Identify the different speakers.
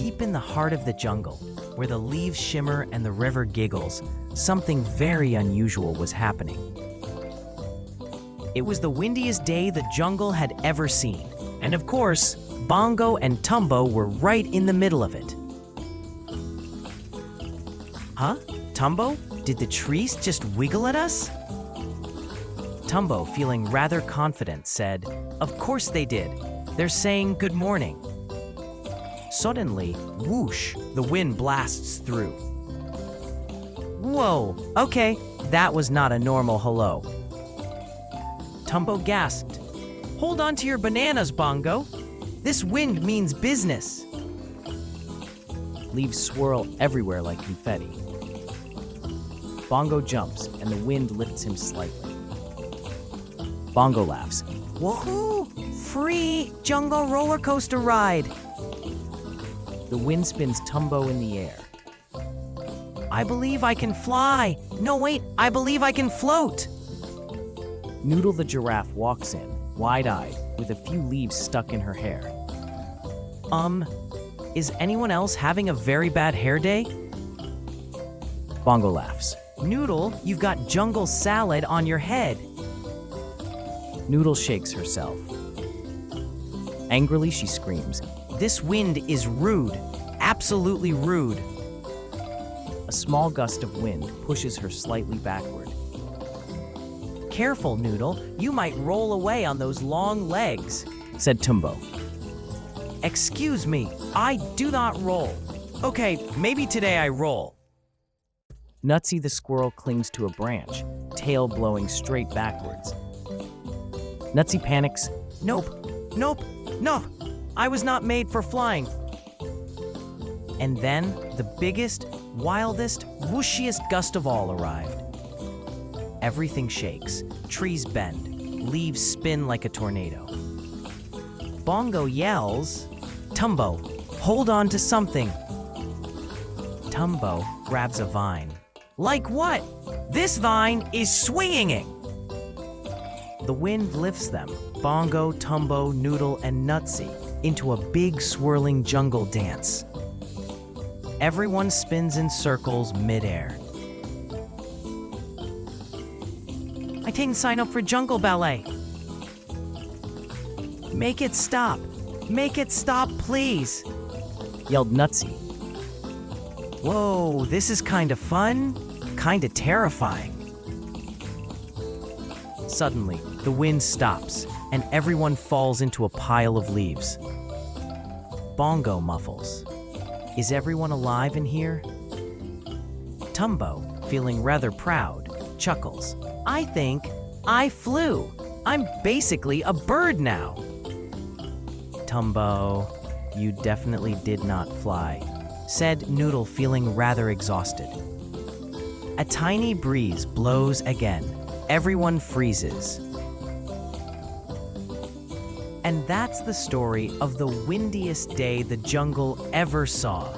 Speaker 1: Deep in the heart of the jungle, where the leaves shimmer and the river giggles, something very unusual was happening. It was the windiest day the jungle had ever seen, and of course, Bongo and Tumbo were right in the middle of it. Huh? Tumbo? Did the trees just wiggle at us? Tumbo, feeling rather confident, said, "Of course they did. They're saying good morning." Suddenly, whoosh, the wind blasts through. Whoa, okay, that was not a normal hello. Tumbo gasped, "Hold on to your bananas, Bongo. This wind means business." Leaves swirl everywhere like confetti. Bongo jumps, and the wind lifts him slightly. Bongo laughs, "Woohoo! Free jungle roller coaster ride!" The wind spins Tumbo in the air. "I believe I can fly! No, wait, I believe I can float!" Noodle the giraffe walks in, wide-eyed, with a few leaves stuck in her hair. Is anyone else having a very bad hair day?" Bongo laughs. "Noodle, you've got jungle salad on your head." Noodle shakes herself. Angrily, she screams, "This wind is rude, absolutely rude." A small gust of wind pushes her slightly backward. "Careful, Noodle, you might roll away on those long legs," said Tumbo. "Excuse me, I do not roll." "Okay, maybe today I roll." Nutsy the squirrel clings to a branch, tail blowing straight backwards. Nutsy panics. Nope, no, I was not made for flying." And then the biggest, wildest, whooshiest gust of all arrived. Everything shakes, trees bend, leaves spin like a tornado. Bongo yells, "Tumbo, hold on to something." Tumbo grabs a vine. "Like what? This vine is swinging!" The wind lifts them, Bongo, Tumbo, Noodle, and Nutsy, into a big swirling jungle dance. Everyone spins in circles midair. "I didn't sign up for jungle ballet." Make it stop, please," yelled Nutsy. "Whoa, this is kind of fun, kind of terrifying." Suddenly, the wind stops, and everyone falls into a pile of leaves. Bongo muffles, "Is everyone alive in here?" Tumbo, feeling rather proud, chuckles, "I think I flew. I'm basically a bird now." "Tumbo, you definitely did not fly," said Noodle, feeling rather exhausted. A tiny breeze blows again. Everyone freezes. And that's the story of the windiest day the jungle ever saw.